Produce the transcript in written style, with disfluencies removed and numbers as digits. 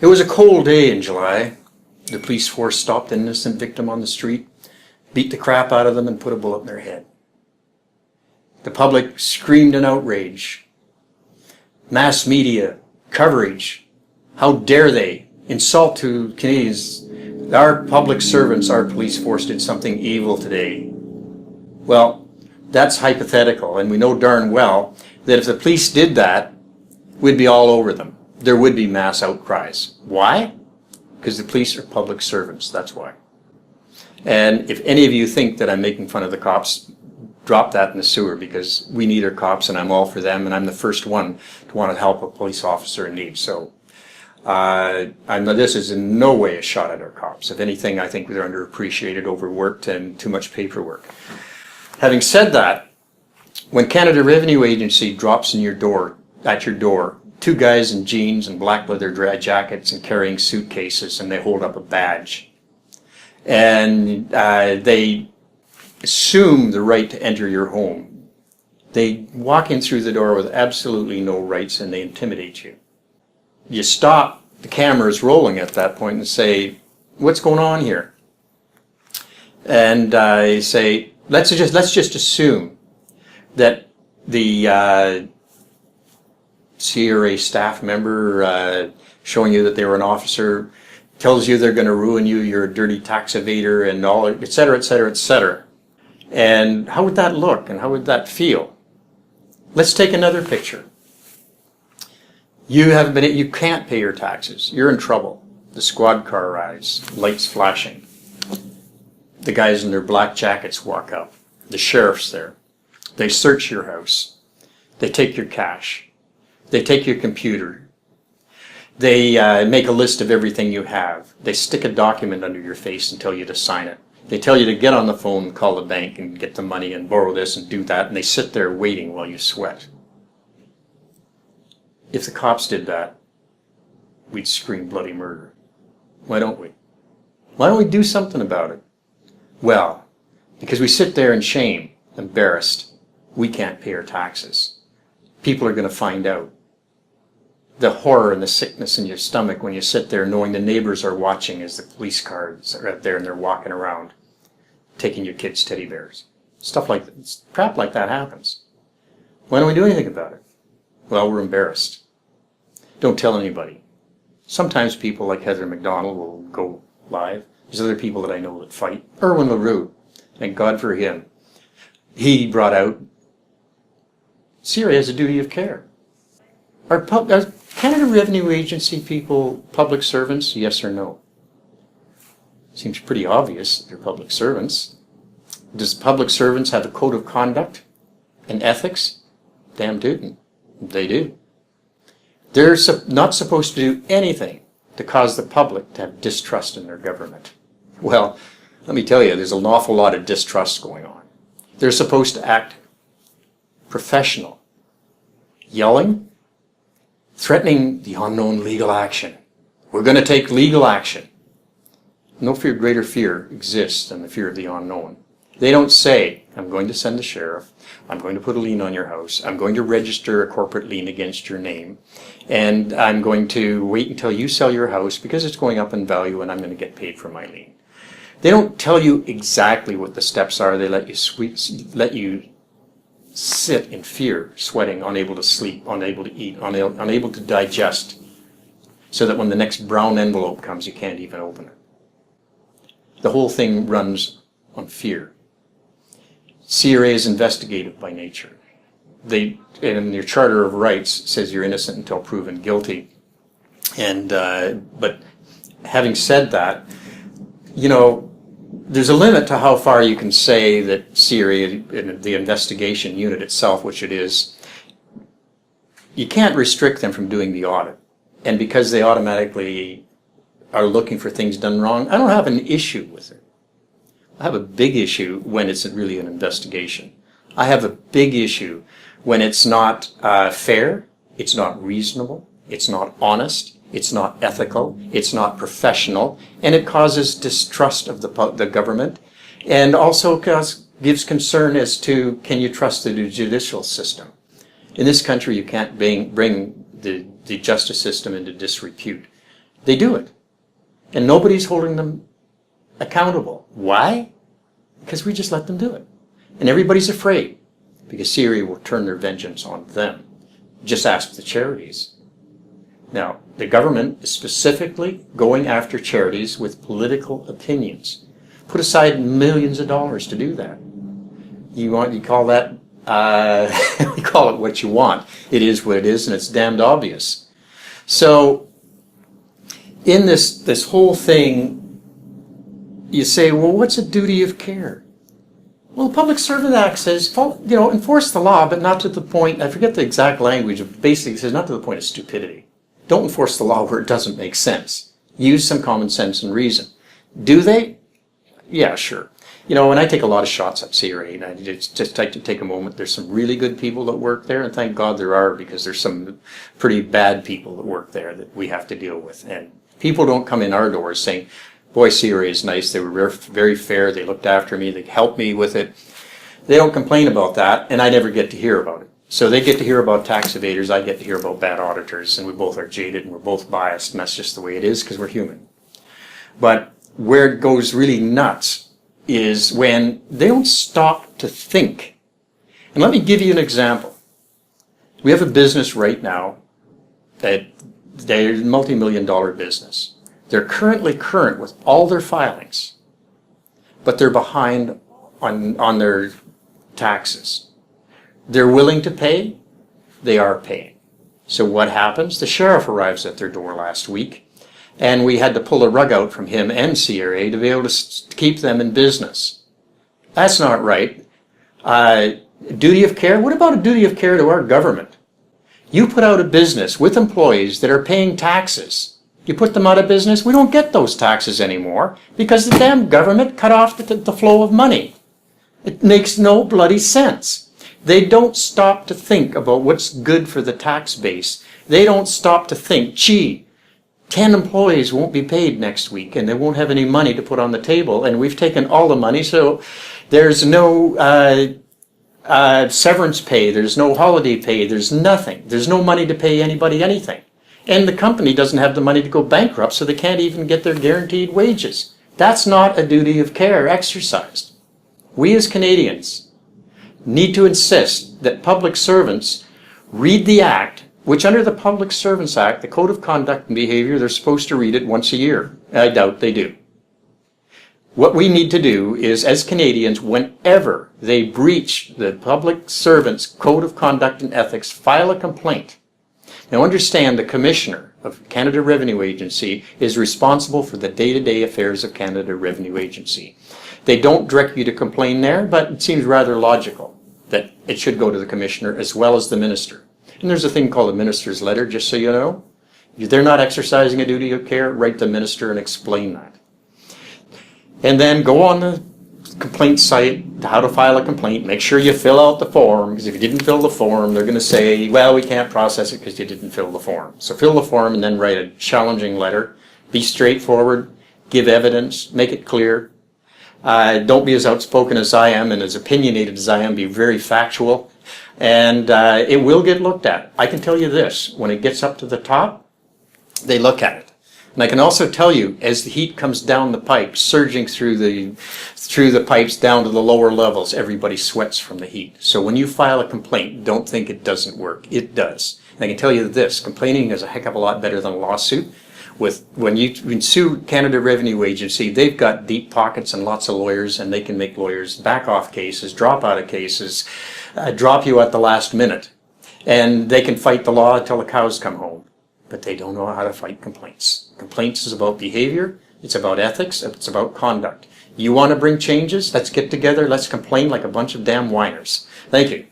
It was a cold day in July. The police force stopped an innocent victim on the street, beat the crap out of them, and put a bullet in their head. The public screamed in outrage. Mass media coverage. How dare they insult to Canadians? Our public servants, our police force did something evil today. Well, that's hypothetical, and we know darn well that if the police did that, we'd be all over them. There would be mass outcries. Why? Because the police are public servants, that's why. And if any of you think that I'm making fun of the cops, drop that in the sewer, because we need our cops and I'm all for them, and I'm the first one to want to help a police officer in need. So this is in no way a shot at our cops. If anything, I think they're underappreciated, overworked, and too much paperwork. Having said that, when Canada Revenue Agency drops in at your door, two guys in jeans and black leather jackets and carrying suitcases, and they hold up a badge, and they assume the right to enter your home. They walk in through the door with absolutely no rights, and they intimidate you. You stop, the camera is rolling at that point, and say, what's going on here? And I say, let's just assume that the CRA staff member showing you that they were an officer tells you they're going to ruin you, you're a dirty tax evader, and all, et cetera, et cetera, et cetera. And how would that look, and how would that feel? Let's take another picture. You can't pay your taxes. You're in trouble. The squad car arrives, lights flashing. The guys in their black jackets walk up. The sheriff's there. They search your house. They take your cash. They take your computer. They make a list of everything you have. They stick a document under your face and tell you to sign it. They tell you to get on the phone and call the bank and get the money and borrow this and do that, and they sit there waiting while you sweat. If the cops did that, we'd scream bloody murder. Why don't we? Why don't we do something about it? Well, because we sit there in shame, embarrassed. We can't pay our taxes. People are going to find out. The horror and the sickness in your stomach when you sit there knowing the neighbors are watching as the police cars are out there and they're walking around taking your kids' teddy bears. Stuff like that, crap like that happens. Why don't we do anything about it? Well, we're embarrassed. Don't tell anybody. Sometimes people like Heather McDonald will go live. There's other people that I know that fight. Erwin LaRue, thank God for him. He brought out, CRA has a duty of care. Are Canada Revenue Agency people public servants, yes or no? Seems pretty obvious that they're public servants. Does public servants have a code of conduct and ethics? Damn tootin'. They do. They're not supposed to do anything to cause the public to have distrust in their government. Well, let me tell you, there's an awful lot of distrust going on. They're supposed to act professional. Yelling, threatening the unknown legal action. We're going to take legal action. No greater fear exists than the fear of the unknown. They don't say, I'm going to send the sheriff, I'm going to put a lien on your house, I'm going to register a corporate lien against your name, and I'm going to wait until you sell your house because it's going up in value and I'm going to get paid for my lien. They don't tell you exactly what the steps are. They let you sit in fear, sweating, unable to sleep, unable to eat, unable to digest, so that when the next brown envelope comes, you can't even open it. The whole thing runs on fear. CRA is investigative by nature. In your Charter of Rights, says you're innocent until proven guilty. And but having said that, you know, there's a limit to how far you can say that CRA, the investigation unit itself, which it is, you can't restrict them from doing the audit. And because they automatically are looking for things done wrong, I don't have an issue with it. I have a big issue when it's really an investigation. I have a big issue when it's not fair, it's not reasonable, it's not honest, it's not ethical, it's not professional, and it causes distrust of the government, and also gives concern as to, can you trust the judicial system? In this country, you can't bring the justice system into disrepute. They do it. And nobody's holding them accountable. Why? Because we just let them do it. And everybody's afraid because CRA will turn their vengeance on them. Just ask the charities. Now, the government is specifically going after charities with political opinions. Put aside millions of dollars to do that. You call that, you call it what you want. It is what it is, and it's damned obvious. So, in this whole thing, you say, well, what's a duty of care? Well, the Public Servant Act says, enforce the law, but not to the point, I forget the exact language, but basically it says not to the point of stupidity. Don't enforce the law where it doesn't make sense. Use some common sense and reason. Do they? Yeah, sure. And I take a lot of shots at CRA, and I just like to take a moment. There's some really good people that work there, and thank God there are, because there's some pretty bad people that work there that we have to deal with. And people don't come in our doors saying, boy, CRA is nice, they were very fair, they looked after me, they helped me with it. They don't complain about that, and I never get to hear about it. So they get to hear about tax evaders, I get to hear about bad auditors, and we both are jaded and we're both biased, and that's just the way it is because we're human. But where it goes really nuts is when they don't stop to think. And let me give you an example. We have a business right now that they're a multi-million-dollar business. They're currently current with all their filings, but they're behind on their taxes. They're willing to pay, they are paying. So what happens? The sheriff arrives at their door last week, and we had to pull a rug out from him and CRA to be able to keep them in business. That's not right. Duty of care? What about a duty of care to our government? You put out a business with employees that are paying taxes. You put them out of business, we don't get those taxes anymore because the damn government cut off the flow of money. It makes no bloody sense. They don't stop to think about what's good for the tax base. They don't stop to think, gee, 10 employees won't be paid next week and they won't have any money to put on the table, and we've taken all the money, so there's no severance pay, there's no holiday pay, there's nothing. There's no money to pay anybody anything. And the company doesn't have the money to go bankrupt, so they can't even get their guaranteed wages. That's not a duty of care exercised. We as Canadians need to insist that public servants read the Act, which under the Public Servants Act, the Code of Conduct and Behavior, they're supposed to read it once a year. I doubt they do. What we need to do is, as Canadians, whenever they breach the Public Servants Code of Conduct and Ethics, file a complaint. Now understand, the Commissioner of Canada Revenue Agency is responsible for the day-to-day affairs of Canada Revenue Agency. They don't direct you to complain there, but it seems rather logical that it should go to the Commissioner as well as the Minister. And there's a thing called a Minister's Letter, just so you know. If they're not exercising a duty of care, write the Minister and explain that. And then go on the complaint site, how to file a complaint, make sure you fill out the form, because if you didn't fill the form, they're going to say, well, we can't process it because you didn't fill the form. So fill the form and then write a challenging letter. Be straightforward, give evidence, make it clear. Don't be as outspoken as I am and as opinionated as I am. Be very factual, and it will get looked at. I can tell you this, when it gets up to the top, they look at it. And I can also tell you, as the heat comes down the pipe, surging through the pipes down to the lower levels, everybody sweats from the heat. So when you file a complaint, don't think it doesn't work. It does. And I can tell you this, complaining is a heck of a lot better than a lawsuit. When you sue Canada Revenue Agency, they've got deep pockets and lots of lawyers, and they can make lawyers back off cases, drop out of cases, drop you at the last minute. And they can fight the law until the cows come home. But they don't know how to fight complaints. Complaints is about behavior, it's about ethics, it's about conduct. You want to bring changes? Let's get together, let's complain like a bunch of damn whiners. Thank you.